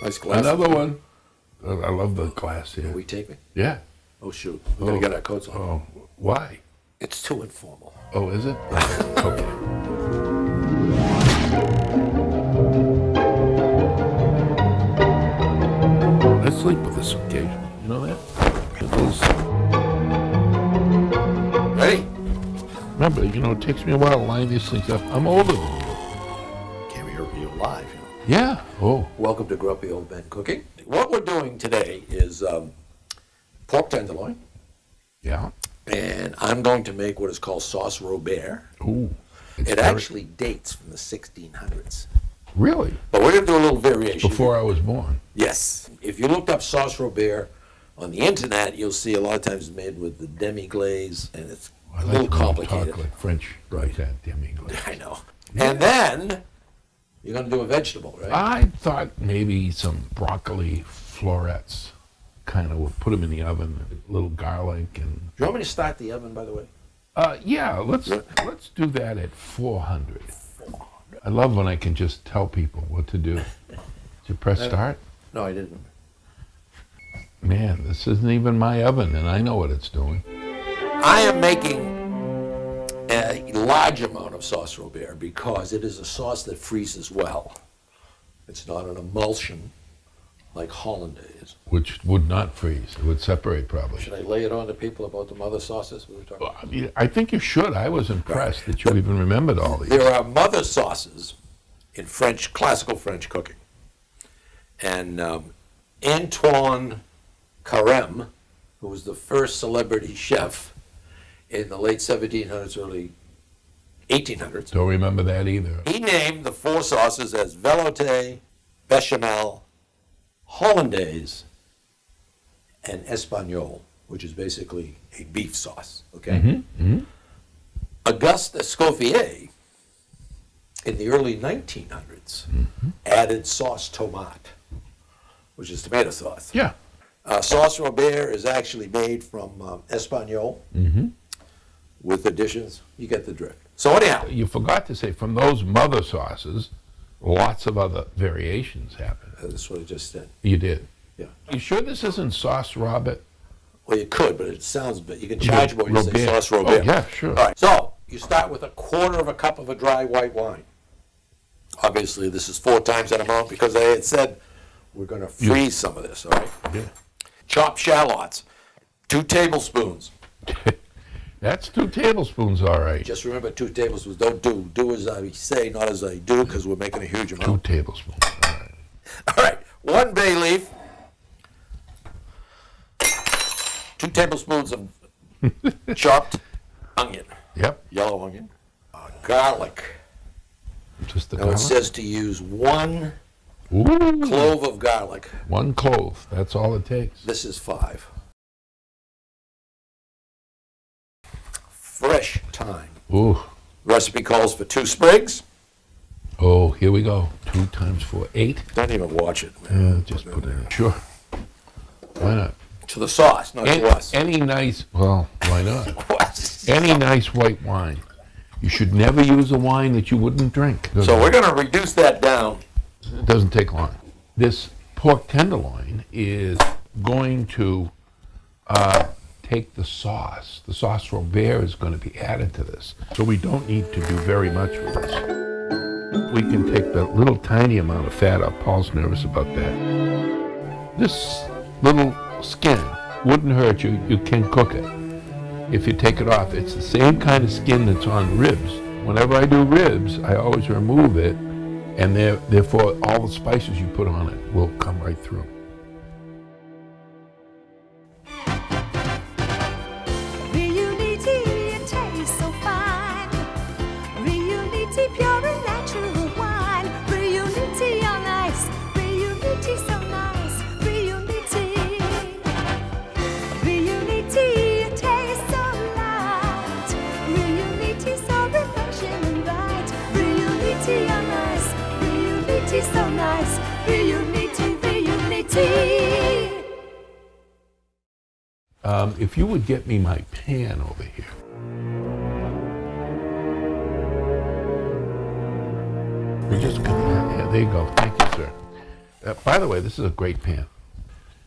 Nice glass. Another one. I love the glass here. Are we taping? Yeah. Oh, shoot. We're going to get our coats on. Oh, why? It's too informal. Oh, is it? Okay. I sleep with this occasionally. You know that? Ready? Remember, it takes me a while to line these things up. I'm older than you. Can't be you're live, Yeah. Oh. Welcome to Grumpy Old Men Cooking. What we're doing today is pork tenderloin. Yeah. And I'm going to make what is called sauce Robert. Ooh. It actually dates from the 1600s. Really? But we're going to do a little variation. Before I was born. Yes. If you looked up sauce Robert on the internet, you'll see a lot of times it's made with the demi-glaze, and it's a little complicated. Talk like French, right? That demi-glaze. I know. Yeah. And then you're going to do a vegetable, right? I thought maybe some broccoli florets. Kind of, we'll put them in the oven, a little garlic and. Do you want me to start the oven, by the way? Yeah, let's do that at 400. I love when I can just tell people what to do. Did you press start? No, I didn't. Man, this isn't even my oven, and I know what it's doing. I am making a large amount of sauce Robert because it is a sauce that freezes well. It's not an emulsion like hollandaise. Which would not freeze. It would separate probably. Should I lay it on to people about the mother sauces we were talking about? I mean, I think you should. I was impressed that you even remembered all these. There are mother sauces in French, classical French cooking. And Antoine Carême, who was the first celebrity chef in the late 1700s, early 1800s. Don't remember that either. He named the four sauces as velouté, bechamel, hollandaise, and espagnole, which is basically a beef sauce, okay? Mm-hmm. Mm-hmm. Auguste Escoffier, in the early 1900s, added sauce tomate, which is tomato sauce. Yeah. Sauce Robert is actually made from espagnole with additions. You get the drift. So anyhow. You forgot to say, from those mother sauces, lots of other variations happen. That's what I just said. You did? Yeah. You sure this isn't sauce Robert? Well, you could, but it sounds bad. You can charge more when you say sauce Robert. Oh, yeah, sure. All right, so you start with 1/4 of a cup of a dry white wine. Obviously, this is 4 times that amount because I had said we're going to freeze some of this, all right? Yeah. Chopped shallots, 2 tablespoons. That's 2 tablespoons, all right. Just remember 2 tablespoons. Don't do as I say, not as I do, because we're making a huge amount. 2 tablespoons, all right. All right, 1 bay leaf, 2 tablespoons of chopped onion. Yep. Yellow onion. Garlic. Just the Now garlic? it says to use 1 Ooh. clove of garlic. 1 clove, that's all it takes. This is 5. Fresh thyme. Ooh. Recipe calls for 2 sprigs. Oh, here we go. 2 times 4, 8. Don't even watch it, man. Just put it in. Sure. Why not? To the sauce, not to us. Any nice, well, why not? Any nice white wine. You should never use a wine that you wouldn't drink. So we're going to reduce that down. It doesn't take long. This pork tenderloin is going to take the sauce. The sauce Robert is going to be added to this. So we don't need to do very much with this. We can take the little tiny amount of fat out. Paul's nervous about that. This little skin wouldn't hurt you. You can cook it. If you take it off, it's the same kind of skin that's on ribs. Whenever I do ribs, I always remove it, and therefore all the spices you put on it will come right through. So nice, If you would get me my pan over here. We're just gonna, yeah, there you go. Thank you, sir. By the way, this is a great pan.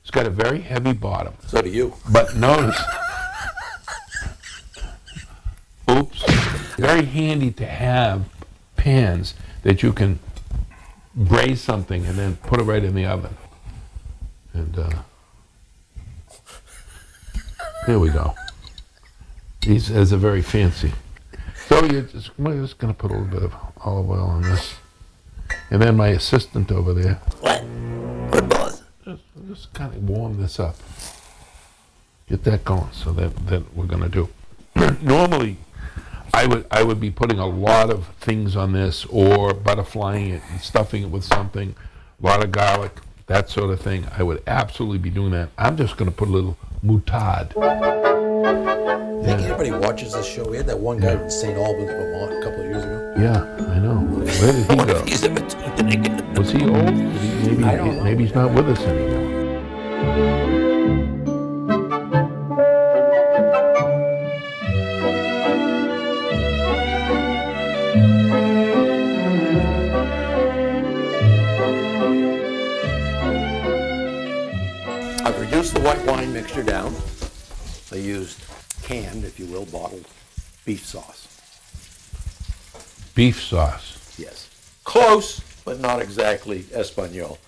It's got a very heavy bottom. So do you. But notice, oops, very handy to have pans that you can braise something and then put it right in the oven. And there we go. These are very fancy. So we're just going to put a little bit of olive oil on this. And then my assistant over there. What? What, boss? Just kind of warm this up. Get that going. So that we're going to do. Normally, I would be putting a lot of things on this, or butterflying it and stuffing it with something, a lot of garlic, that sort of thing. I would absolutely be doing that. I'm just going to put a little moutarde. Think anybody watches this show? We had that one guy from St. Albans, Vermont, a couple of years ago. Yeah, I know. Where did he go? He's ever tuned in. Was he old? Maybe he's not with us anymore. I've reduced the white wine mixture down. I used canned, if you will, bottled beef sauce. Beef sauce. Yes. Close, but not exactly Espanol.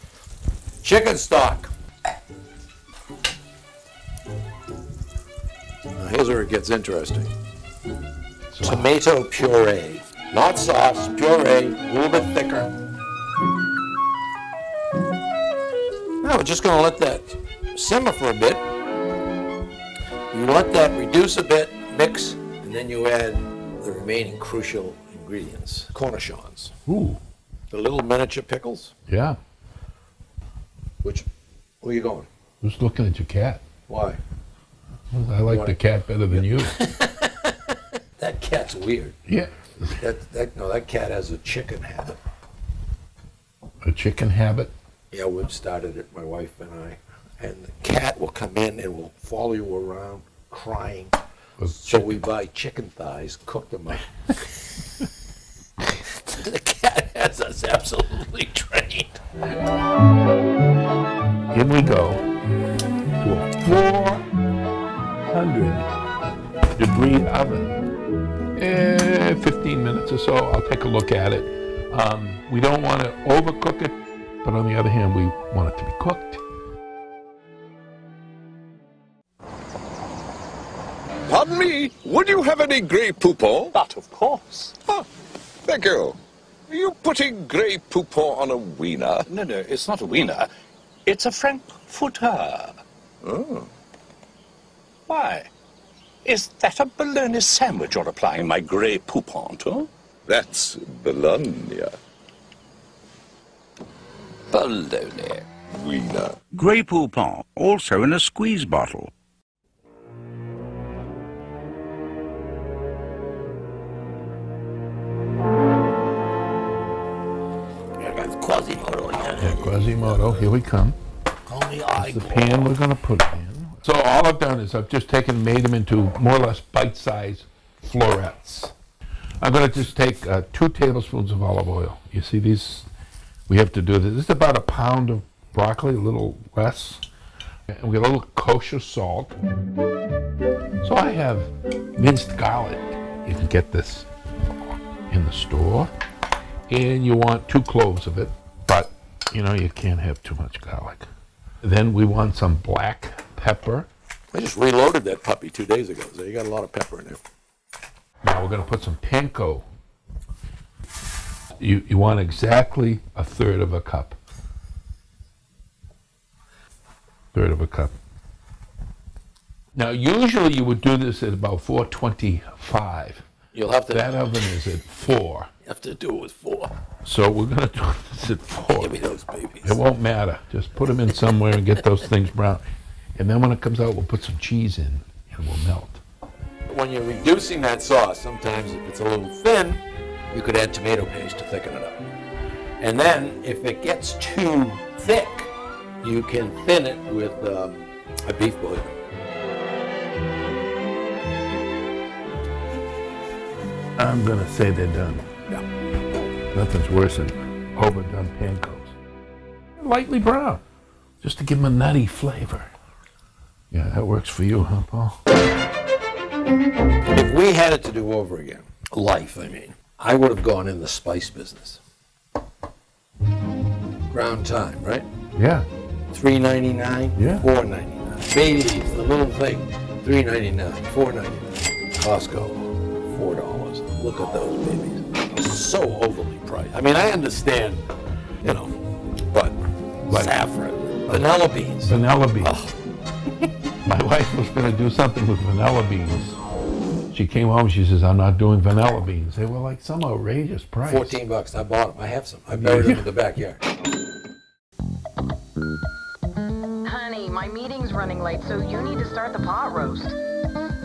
Chicken stock. Now here's where it gets interesting. Tomato puree. Not sauce, puree, a little bit thicker. Now we're just going to let that simmer for a bit. You let that reduce a bit, mix, and then you add the remaining crucial ingredients. Cornichons. Ooh. The little miniature pickles. Yeah. Where are you going? Just looking at your cat. Why? I like the cat better than you. That cat's weird. Yeah. That cat has a chicken habit. A chicken habit? Yeah, we've started it, my wife and I. And the cat will come in and will follow you around crying. So we buy chicken thighs, cook them up. The cat has us absolutely trained. In we go to a 400-degree oven. 15 minutes or so. I'll take a look at it. We don't want to overcook it, but on the other hand, we want it to be cooked. Pardon me, would you have any grey poupon? But of course. Ah, thank you. Are you putting grey poupon on a wiener? No, it's not a wiener. It's a frankfurter. Oh. Why? Is that a bologna sandwich you're applying my grey poupon to? That's Bologna. Bologna. Wiener. Grey Poupon, also in a squeeze bottle. Quasimodo, Yeah, Quasimodo, here we come. Call me That's the pan we're going to put it in. So all I've done is I've just made them into more or less bite-sized florets. I'm going to just take 2 tablespoons of olive oil. You see these? We have to do this. This is about a pound of broccoli, a little less. And we got a little kosher salt. So I have minced garlic. You can get this in the store. And you want 2 cloves of it, but you know you can't have too much garlic. Then we want some black pepper. I just reloaded that puppy 2 days ago, so you got a lot of pepper in there. Now we're going to put some panko. You want exactly 1/3 of a cup. 1/3 of a cup. Now usually you would do this at about 425. You'll have to. That oven is at 4. You have to do it with 4. So we're going to do this at 4. Give me those babies. It won't matter. Just put them in somewhere and get those things brown. And then when it comes out, we'll put some cheese in and it will melt. When you're reducing that sauce, sometimes if it's a little thin, you could add tomato paste to thicken it up. And then if it gets too thick, you can thin it with a beef bouillon. I'm going to say they're done. Yeah. Nothing's worse than overdone pancakes. lightly brown, just to give them a nutty flavor. Yeah, that works for you, huh, Paul? If we had it to do over again, life, I mean, I would have gone in the spice business. Ground thyme, right? Yeah. $3.99, Yeah. $4.99. Bay leaves, the little thing, $3.99, $4.99. Costco, $4. Look at those babies. So overly priced. I mean, I understand, you know, but saffron, vanilla beans. Vanilla beans. Oh. My wife was going to do something with vanilla beans. She came home, she says, I'm not doing vanilla beans. They were like some outrageous price. $14. I bought them. I have some. I buried them in the backyard. Honey, my meeting's running late, so you need to start the pot roast.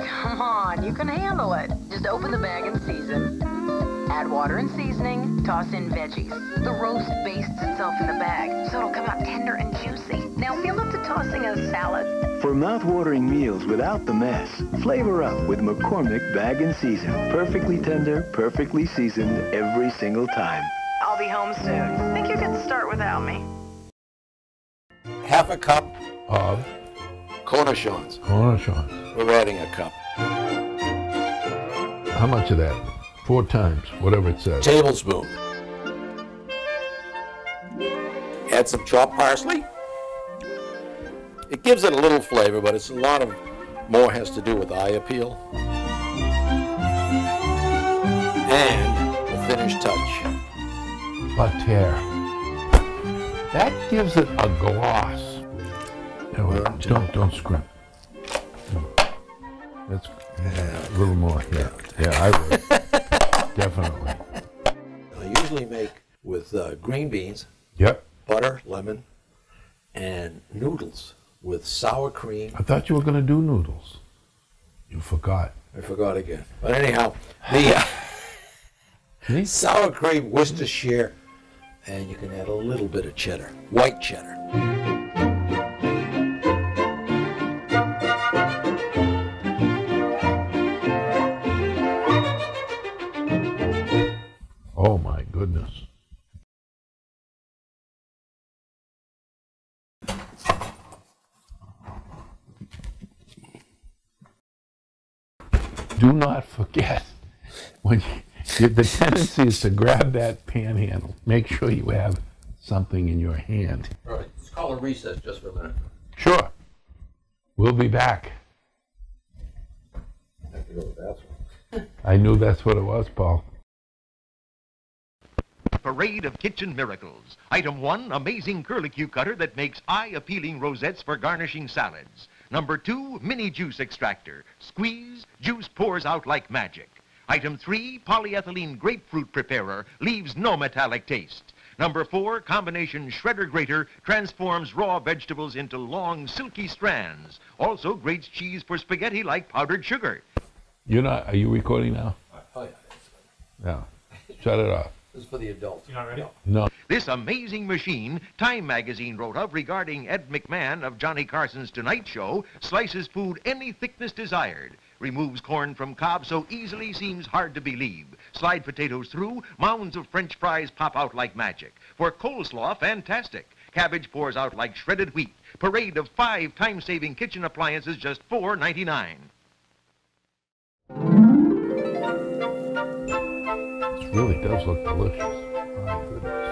Come on, you can handle it. Just open the bag and season. Add water and seasoning, toss in veggies. The roast bastes itself in the bag, so it'll come out tender and juicy. Now feel up to tossing a salad. For mouth-watering meals without the mess, flavor up with McCormick Bag and Season. Perfectly tender, perfectly seasoned every single time. I'll be home soon. Think you could start without me? Half a cup Of cornichons. cornichons. We're adding a cup. How much of that? 4 times, whatever it says. Tablespoon. Add some chopped parsley. It gives it a little flavor, but it's a lot of, more has to do with eye appeal. And the finished touch. Butter. That gives it a gloss. No, don't scrimp. That's a little more. Yeah, I would. Definitely. I usually make with green beans, Yep. butter, lemon, and noodles with sour cream. I thought you were going to do noodles. You forgot. I forgot again. But anyhow, the sour cream, Worcestershire, and you can add a little bit of cheddar, white cheddar. Oh my goodness. Do not forget, when the tendency is to grab that pan handle. Make sure you have something in your hand. All right, let's call a recess just for a minute. Sure. We'll be back. I have to go to the bathroom. I knew that's what it was, Paul. Parade of kitchen miracles. Item 1, amazing curlicue cutter that makes eye-appealing rosettes for garnishing salads. Number 2, mini juice extractor. Squeeze, juice pours out like magic. Item 3, polyethylene grapefruit preparer, leaves no metallic taste. Number 4, combination shredder grater, transforms raw vegetables into long, silky strands. Also grates cheese for spaghetti like powdered sugar. Are you recording now? Oh, yeah. No. Shut it off. This is for the adults. You're not ready? No. This amazing machine, Time magazine wrote of regarding Ed McMahon of Johnny Carson's Tonight Show, slices food any thickness desired. Removes corn from cob so easily seems hard to believe. Slide potatoes through, mounds of French fries pop out like magic. For coleslaw, fantastic. Cabbage pours out like shredded wheat. Parade of 5 time-saving kitchen appliances, just $4.99. This really does look delicious. Oh, my goodness.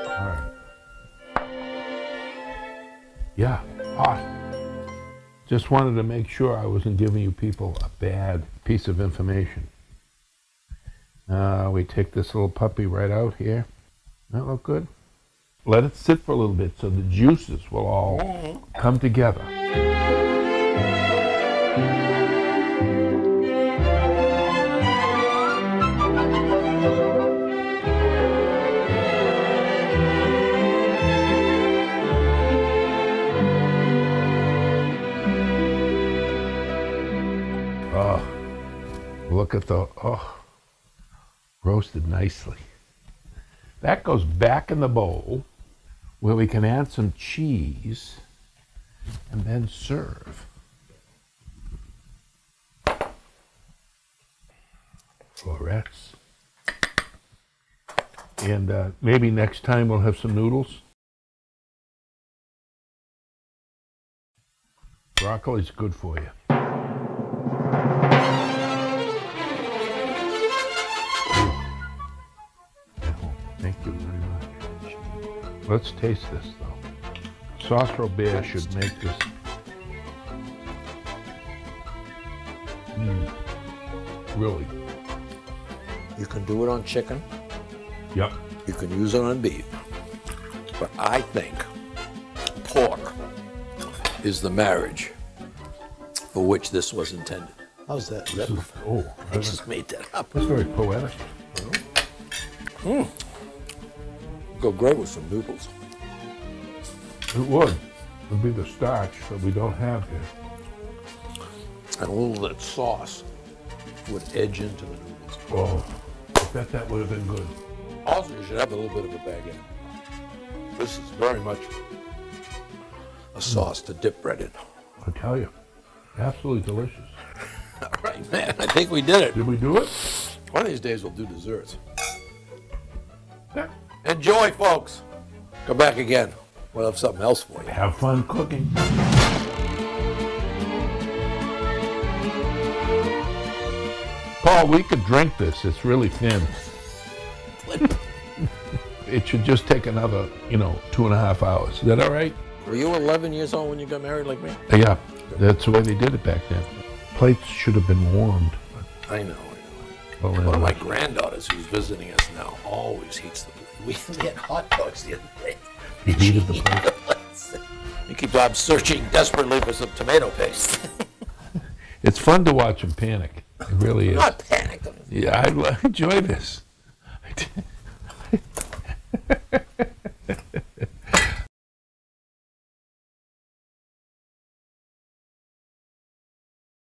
All right. Yeah, hot. Just wanted to make sure I wasn't giving you people a bad piece of information. We take this little puppy right out here. That look good? Let it sit for a little bit so the juices will all come together. Oh, look at the, roasted nicely. That goes back in the bowl where we can add some cheese and then serve. Florets. And maybe next time we'll have some noodles. Broccoli's good for you. Thank you very much. Let's taste this, though. Sauce Robert should make this. Really. You can do it on chicken. Yep. You can use it on beef. But I think pork is the marriage for which this was intended. How's that? I just made that up. That's very poetic. Go great with some noodles. It would. It would be the starch that we don't have here. And a little of that sauce would edge into the noodles. Oh, I bet that would have been good. Also, you should have a little bit of a baguette. This is very much a sauce to dip bread in. I tell you, absolutely delicious. All right, man, I think we did it. Did we do it? One of these days we'll do desserts. Yeah. Enjoy, folks. Come back again. We'll have something else for you. Have fun cooking. Paul, we could drink this. It's really thin. It should just take another, 2.5 hours. Is that all right? Were you 11 years old when you got married like me? Yeah, that's the way they did it back then. Plates should have been warmed. I know. Well, One of my granddaughters who's visiting us now always heats the plate. We had hot dogs the other day. He heated the plate. You keep on searching desperately for some tomato paste. It's fun to watch him panic. It really is. I'm not panicked. Yeah, I enjoy this.